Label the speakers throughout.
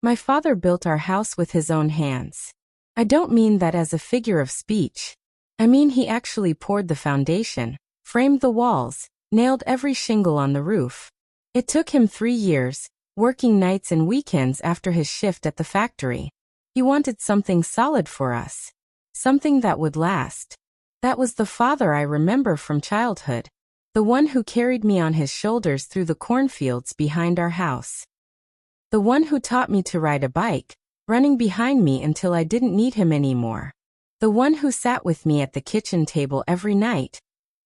Speaker 1: My father built our house with his own hands. I don't mean that as a figure of speech. I mean he actually poured the foundation, framed the walls, nailed every shingle on the roof. It took him 3 years, working nights and weekends after his shift at the factory. He wanted something solid for us. Something that would last. That was the father I remember from childhood. The one who carried me on his shoulders through the cornfields behind our house. The one who taught me to ride a bike, running behind me until I didn't need him anymore. The one who sat with me at the kitchen table every night,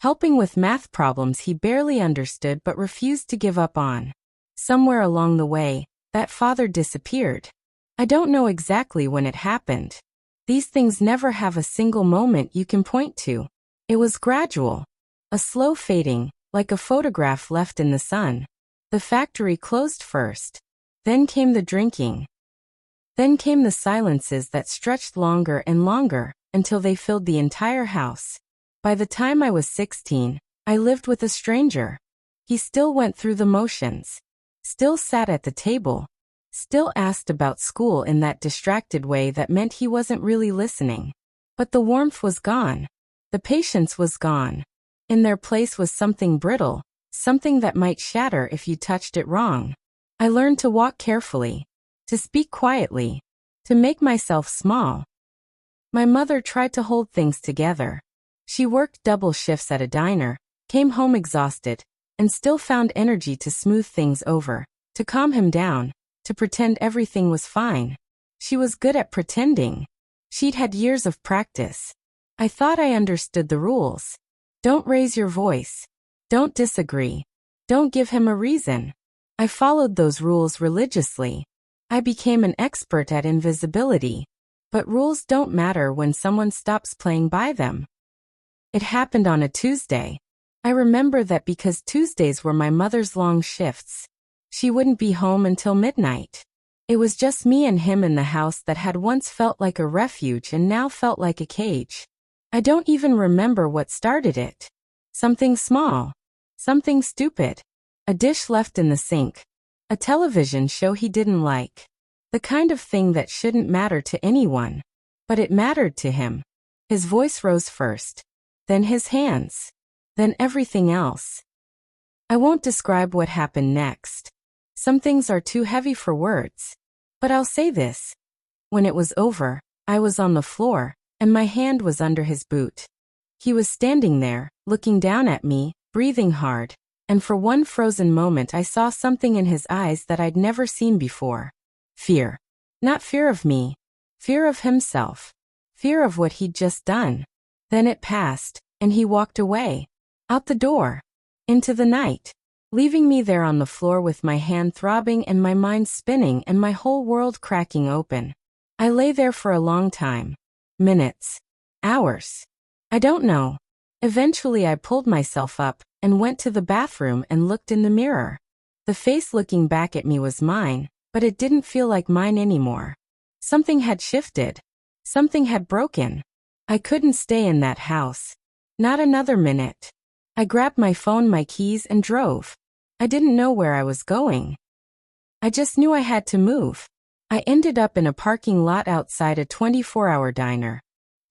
Speaker 1: helping with math problems he barely understood but refused to give up on. Somewhere along the way, that father disappeared. I don't know exactly when it happened. These things never have a single moment you can point to. It was gradual. A slow fading, like a photograph left in the sun. The factory closed first. Then came the drinking. Then came the silences that stretched longer and longer, until they filled the entire house. By the time I was 16, I lived with a stranger. He still went through the motions. Still sat at the table. Still asked about school in that distracted way that meant he wasn't really listening. But the warmth was gone. The patience was gone. In their place was something brittle, something that might shatter if you touched it wrong. I learned to walk carefully, to speak quietly, to make myself small. My mother tried to hold things together. She worked double shifts at a diner, came home exhausted, and still found energy to smooth things over, to calm him down, to pretend everything was fine. She was good at pretending. She'd had years of practice. I thought I understood the rules. Don't raise your voice. Don't disagree. Don't give him a reason. I followed those rules religiously. I became an expert at invisibility. But rules don't matter when someone stops playing by them. It happened on a Tuesday. I remember that because Tuesdays were my mother's long shifts. She wouldn't be home until midnight. It was just me and him in the house that had once felt like a refuge and now felt like a cage. I don't even remember what started it. Something small. Something stupid. A dish left in the sink. A television show he didn't like. The kind of thing that shouldn't matter to anyone. But it mattered to him. His voice rose first. Then his hands. Then everything else. I won't describe what happened next. Some things are too heavy for words. But I'll say this. When it was over, I was on the floor, and my hand was under his boot. He was standing there, looking down at me, breathing hard, and for one frozen moment I saw something in his eyes that I'd never seen before. Fear. Not fear of me. Fear of himself. Fear of what he'd just done. Then it passed, and he walked away. Out the door. Into the night. Leaving me there on the floor with my hand throbbing and my mind spinning and my whole world cracking open. I lay there for a long time. Minutes. Hours. I don't know. Eventually I pulled myself up and went to the bathroom and looked in the mirror. The face looking back at me was mine, but it didn't feel like mine anymore. Something had shifted. Something had broken. I couldn't stay in that house. Not another minute. I grabbed my phone, my keys, and drove. I didn't know where I was going. I just knew I had to move. I ended up in a parking lot outside a 24-hour diner.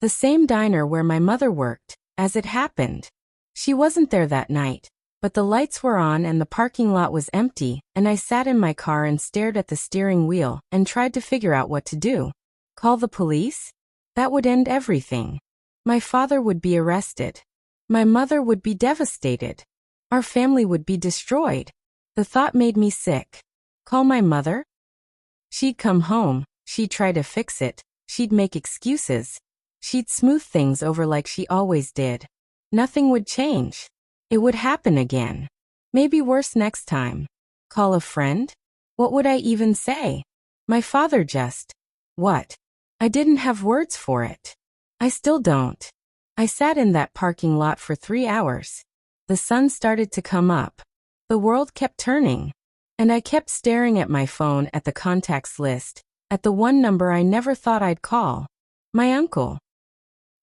Speaker 1: The same diner where my mother worked, as it happened. She wasn't there that night, but the lights were on and the parking lot was empty, and I sat in my car and stared at the steering wheel and tried to figure out what to do. Call the police? That would end everything. My father would be arrested. My mother would be devastated. Our family would be destroyed. The thought made me sick. Call my mother? She'd come home, she'd try to fix it, she'd make excuses. She'd smooth things over like she always did. Nothing would change. It would happen again. Maybe worse next time. Call a friend? What would I even say? My father just... What? I didn't have words for it. I still don't. I sat in that parking lot for 3 hours. The sun started to come up. The world kept turning. And I kept staring at my phone, at the contacts list, at the one number I never thought I'd call. My uncle.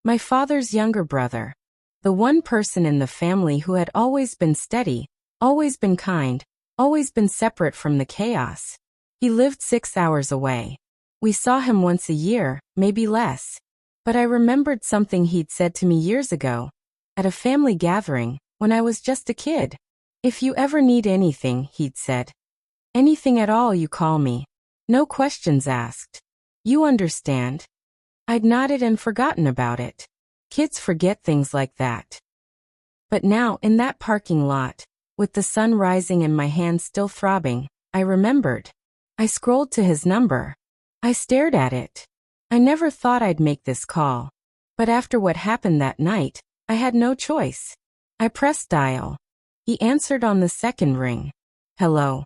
Speaker 1: My father's younger brother. The one person in the family who had always been steady, always been kind, always been separate from the chaos. He lived 6 hours away. We saw him once a year, maybe less. But I remembered something he'd said to me years ago, at a family gathering, when I was just a kid. If you ever need anything, he'd said. Anything at all, you call me. No questions asked. You understand? I'd nodded and forgotten about it. Kids forget things like that. But now, in that parking lot, with the sun rising and my hands still throbbing, I remembered. I scrolled to his number. I stared at it. I never thought I'd make this call. But after what happened that night, I had no choice. I pressed dial. He answered on the second ring. Hello.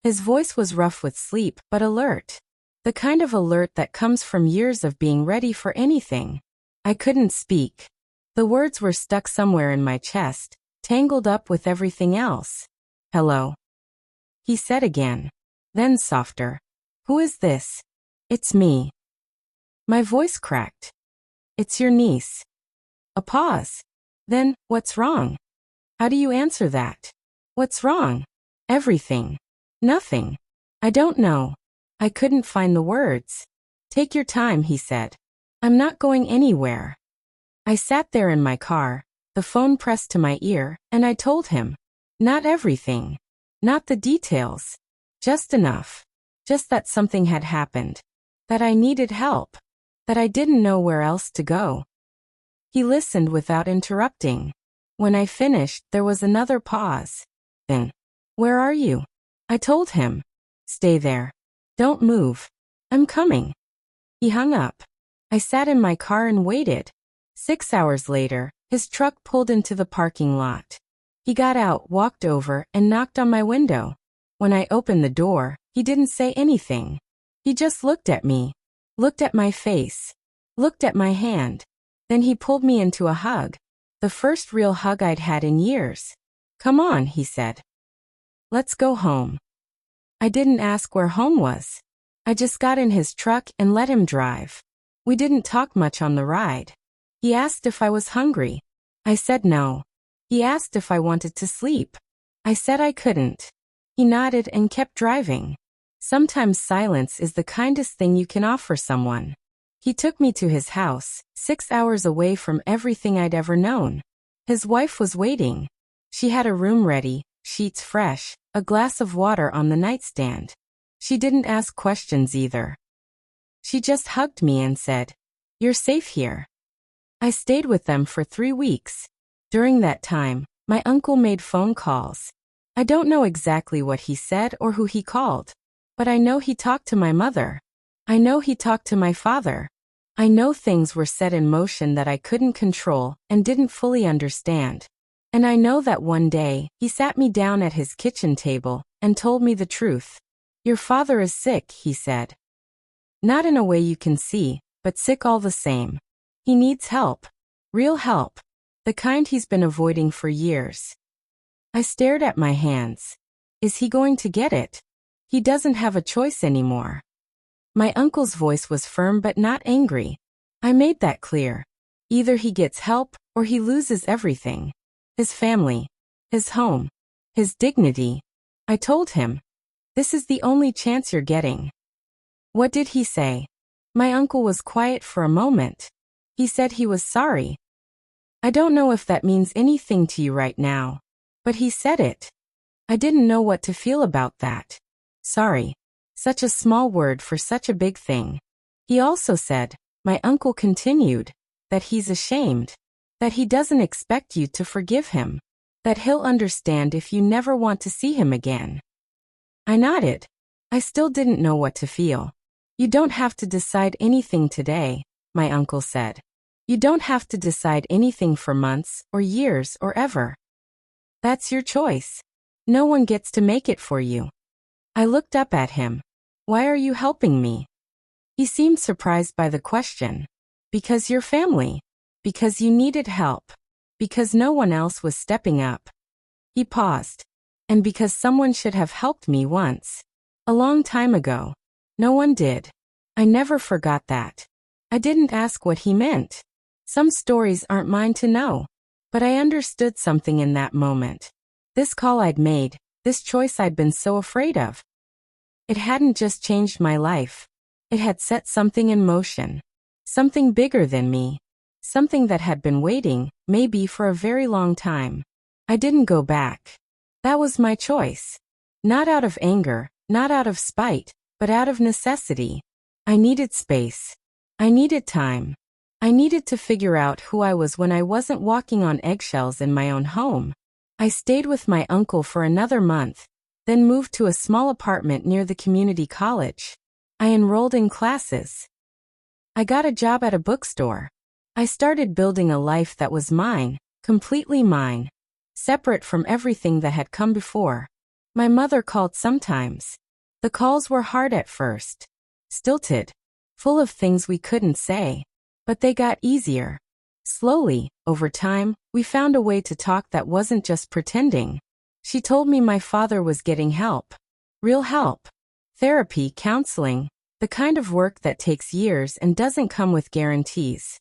Speaker 1: His voice was rough with sleep, but alert. The kind of alert that comes from years of being ready for anything. I couldn't speak. The words were stuck somewhere in my chest, tangled up with everything else. Hello. He said again. Then softer. Who is this? It's me. My voice cracked. It's your niece. A pause. Then, what's wrong? How do you answer that? What's wrong? Everything. Nothing. I don't know. I couldn't find the words. Take your time, he said. I'm not going anywhere. I sat there in my car, the phone pressed to my ear, and I told him. Not everything. Not the details. Just enough. Just that something had happened. That I needed help. That I didn't know where else to go. He listened without interrupting. When I finished, there was another pause. Then, where are you? I told him. Stay there. Don't move. I'm coming. He hung up. I sat in my car and waited. 6 hours later, his truck pulled into the parking lot. He got out, walked over, and knocked on my window. When I opened the door, he didn't say anything. He just looked at me. Looked at my face. Looked at my hand. Then he pulled me into a hug. The first real hug I'd had in years. Come on, he said. Let's go home. I didn't ask where home was. I just got in his truck and let him drive. We didn't talk much on the ride. He asked if I was hungry. I said no. He asked if I wanted to sleep. I said I couldn't. He nodded and kept driving. Sometimes silence is the kindest thing you can offer someone. He took me to his house, 6 hours away from everything I'd ever known. His wife was waiting. She had a room ready, sheets fresh, a glass of water on the nightstand. She didn't ask questions either. She just hugged me and said, "You're safe here." I stayed with them for 3 weeks. During that time, my uncle made phone calls. I don't know exactly what he said or who he called. But I know he talked to my mother. I know he talked to my father. I know things were set in motion that I couldn't control and didn't fully understand. And I know that one day, he sat me down at his kitchen table and told me the truth. Your father is sick, he said. Not in a way you can see, but sick all the same. He needs help. Real help. The kind he's been avoiding for years. I stared at my hands. Is he going to get it? He doesn't have a choice anymore. My uncle's voice was firm but not angry. I made that clear. Either he gets help or he loses everything. His family. His home. His dignity. I told him. This is the only chance you're getting. What did he say? My uncle was quiet for a moment. He said he was sorry. I don't know if that means anything to you right now. But he said it. I didn't know what to feel about that. Sorry. Such a small word for such a big thing. He also said, my uncle continued, that he's ashamed. That he doesn't expect you to forgive him. That he'll understand if you never want to see him again. I nodded. I still didn't know what to feel. You don't have to decide anything today, my uncle said. You don't have to decide anything for months or years or ever. That's your choice. No one gets to make it for you. I looked up at him. Why are you helping me? He seemed surprised by the question. Because you're family. Because you needed help. Because no one else was stepping up. He paused. And because someone should have helped me once. A long time ago. No one did. I never forgot that. I didn't ask what he meant. Some stories aren't mine to know. But I understood something in that moment. This call I'd made, this choice I'd been so afraid of. It hadn't just changed my life. It had set something in motion. Something bigger than me. Something that had been waiting, maybe for a very long time. I didn't go back. That was my choice. Not out of anger, not out of spite, but out of necessity. I needed space. I needed time. I needed to figure out who I was when I wasn't walking on eggshells in my own home. I stayed with my uncle for another month, then moved to a small apartment near the community college. I enrolled in classes. I got a job at a bookstore. I started building a life that was mine, completely mine, separate from everything that had come before. My mother called sometimes. The calls were hard at first, stilted, full of things we couldn't say, but they got easier. Slowly, over time, we found a way to talk that wasn't just pretending. She told me my father was getting help. Real help. Therapy, counseling, the kind of work that takes years and doesn't come with guarantees.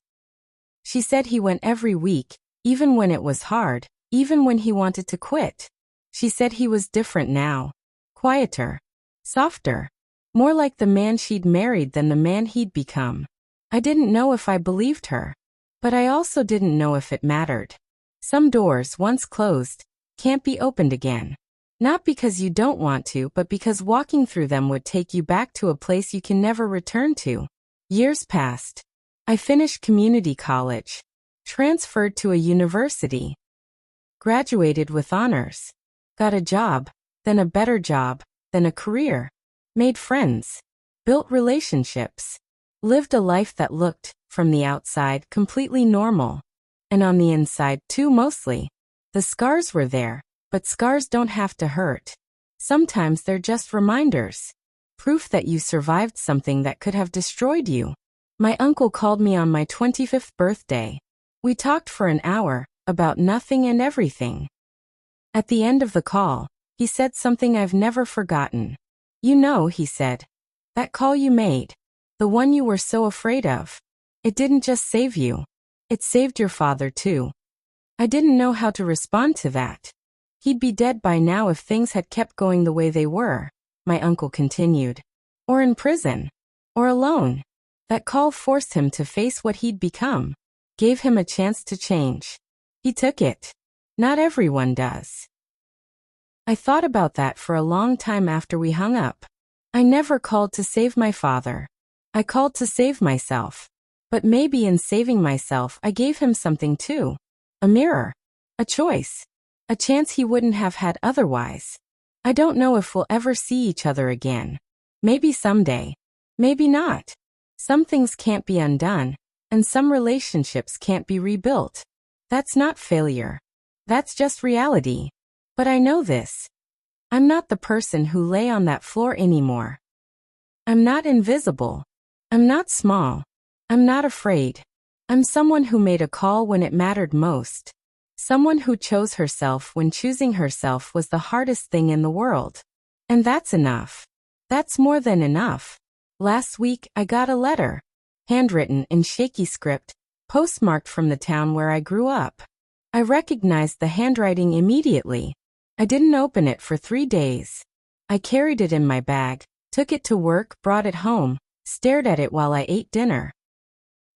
Speaker 1: She said he went every week, even when it was hard, even when he wanted to quit. She said he was different now. Quieter. Softer. More like the man she'd married than the man he'd become. I didn't know if I believed her. But I also didn't know if it mattered. Some doors, once closed, can't be opened again. Not because you don't want to, but because walking through them would take you back to a place you can never return to. Years passed. I finished community college. Transferred to a university. Graduated with honors. Got a job, then a better job, then a career. Made friends. Built relationships. Lived a life that looked, from the outside, completely normal. And on the inside, too, mostly. The scars were there, but scars don't have to hurt. Sometimes they're just reminders. Proof that you survived something that could have destroyed you. My uncle called me on my 25th birthday. We talked for an hour, about nothing and everything. At the end of the call, he said something I've never forgotten. You know, he said, that call you made, the one you were so afraid of, it didn't just save you. It saved your father too. I didn't know how to respond to that. He'd be dead by now if things had kept going the way they were, my uncle continued. Or in prison. Or alone. That call forced him to face what he'd become. Gave him a chance to change. He took it. Not everyone does. I thought about that for a long time after we hung up. I never called to save my father. I called to save myself. But maybe in saving myself I gave him something too. A mirror. A choice. A chance he wouldn't have had otherwise. I don't know if we'll ever see each other again. Maybe someday. Maybe not. Some things can't be undone, and some relationships can't be rebuilt. That's not failure. That's just reality. But I know this. I'm not the person who lay on that floor anymore. I'm not invisible. I'm not small. I'm not afraid. I'm someone who made a call when it mattered most. Someone who chose herself when choosing herself was the hardest thing in the world. And that's enough. That's more than enough. Last week, I got a letter. Handwritten in shaky script, postmarked from the town where I grew up. I recognized the handwriting immediately. I didn't open it for 3 days. I carried it in my bag, took it to work, brought it home, stared at it while I ate dinner.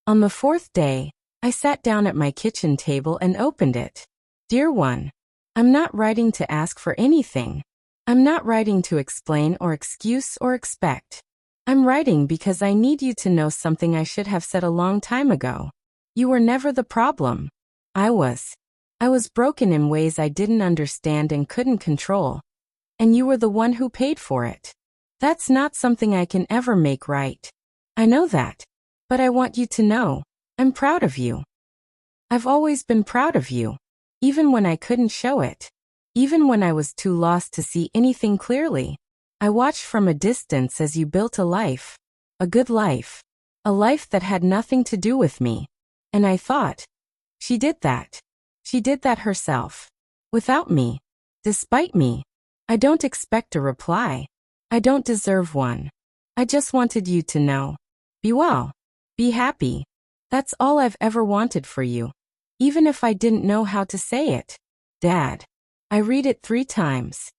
Speaker 1: On the 4th day, I sat down at my kitchen table and opened it. Dear one, I'm not writing to ask for anything. I'm not writing to explain or excuse or expect. I'm writing because I need you to know something I should have said a long time ago. You were never the problem. I was. I was broken in ways I didn't understand and couldn't control. And you were the one who paid for it. That's not something I can ever make right. I know that. But I want you to know, I'm proud of you. I've always been proud of you. Even when I couldn't show it. Even when I was too lost to see anything clearly. I watched from a distance as you built a life. A good life. A life that had nothing to do with me. And I thought, she did that. She did that herself. Without me. Despite me. I don't expect a reply. I don't deserve one. I just wanted you to know. Be well. Be happy. That's all I've ever wanted for you. Even if I didn't know how to say it. Dad. I read it 3 times.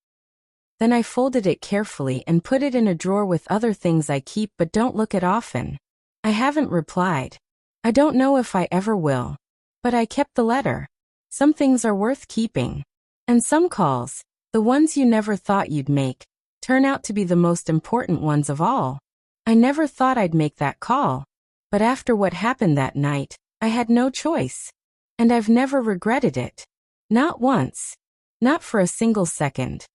Speaker 1: Then I folded it carefully and put it in a drawer with other things I keep but don't look at often. I haven't replied. I don't know if I ever will. But I kept the letter. Some things are worth keeping. And some calls, the ones you never thought you'd make, turn out to be the most important ones of all. I never thought I'd make that call. But after what happened that night, I had no choice. And I've never regretted it. Not once. Not for a single second.